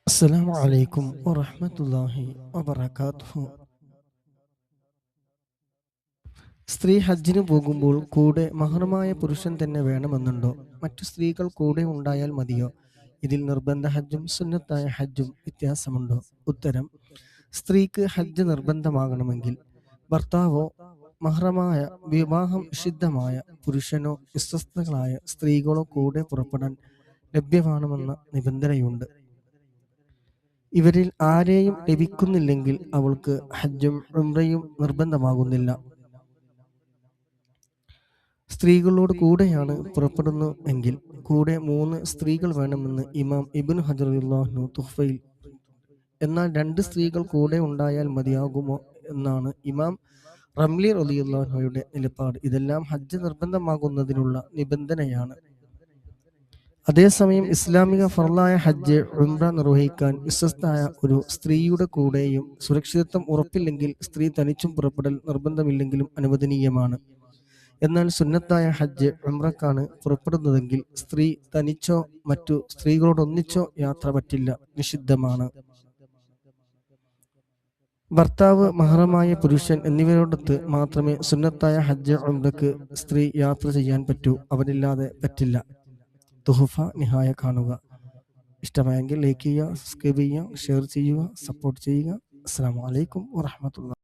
അസ്സലാമു അലൈക്കും വറഹ്മത്തുള്ളാഹി വബറകാതുഹു. സ്ത്രീ ഹജ്ജിന് പോകുമ്പോൾ കൂടെ മഹ്റമായ പുരുഷൻ തന്നെ വേണമെന്നുണ്ടോ? മറ്റു സ്ത്രീകൾ കൂടെ ഉണ്ടായാൽ മതിയോ? ഇതിൽ നിർബന്ധ ഹജ്ജും സുന്നത്തായ ഹജ്ജും വ്യത്യാസമുണ്ടോ? ഉത്തരം: സ്ത്രീക്ക് ഹജ്ജ് നിർബന്ധമാകണമെങ്കിൽ ഭർത്താവോ മഹ്റമായ വിവാഹം നിഷിദ്ധമായ പുരുഷനോ വിശ്വസ്തകളായ സ്ത്രീകളോ കൂടെ പുറപ്പെടാൻ ലഭ്യമാണമെന്ന നിബന്ധനയുണ്ട്. ഇവരിൽ ആരെയും ലഭിക്കുന്നില്ലെങ്കിൽ അവൾക്ക് ഹജ്ജും ഉംറയും നിർബന്ധമാകുന്നില്ല. സ്ത്രീകളോട് കൂടെയാണ് പുറപ്പെടുന്നു എങ്കിൽ കൂടെ 3 സ്ത്രീകൾ വേണമെന്ന് ഇമാം ഇബ്നു ഹജർ റളിയല്ലാഹു തുഹ്ഫയിൽ. എന്നാൽ 2 സ്ത്രീകൾ കൂടെ ഉണ്ടായാൽ മതിയാകുമോ എന്നാണ് ഇമാം റംലി റളിയല്ലാഹുയുടെ നിലപാട്. ഇതെല്ലാം ഹജ്ജ് നിർബന്ധമാകുന്നതിനുള്ള നിബന്ധനയാണ്. അതേസമയം ഇസ്ലാമിക ഫർളായ ഹജ്ജ് ഉംറ നിർവഹിക്കാൻ വിശ്വസ്തയായ ഒരു സ്ത്രീയുടെ കൂടെയും സുരക്ഷിതത്വം ഉറപ്പില്ലെങ്കിൽ സ്ത്രീ തനിച്ചും പുറപ്പെടൽ നിർബന്ധമില്ലെങ്കിലും അനുവദനീയമാണ്. എന്നാൽ സുന്നത്തായ ഹജ്ജ് ഉംറക്കാണ് പുറപ്പെടുന്നതെങ്കിൽ സ്ത്രീ തനിച്ചോ മറ്റു സ്ത്രീകളോടൊന്നിച്ചോ യാത്ര പറ്റില്ല, നിഷിദ്ധമാണ്. ഭർത്താവ്, മഹ്റമായ പുരുഷൻ എന്നിവരോടൊത്ത് മാത്രമേ സുന്നത്തായ ഹജ്ജ് ഉംറക്ക് സ്ത്രീ യാത്ര ചെയ്യാൻ പറ്റൂ. അവരില്ലാതെ പറ്റില്ല. തുഹഫ നിഹായ കാണുക. ഇഷ്ടമായെങ്കിൽ ലൈക്ക് ചെയ്യുക, സബ്സ്ക്രൈബ് ചെയ്യുക, ഷെയർ ചെയ്യുക, സപ്പോർട്ട് ചെയ്യുക. അസ്സലാമു അലൈക്കും വറഹ്മത്തുള്ളാഹി.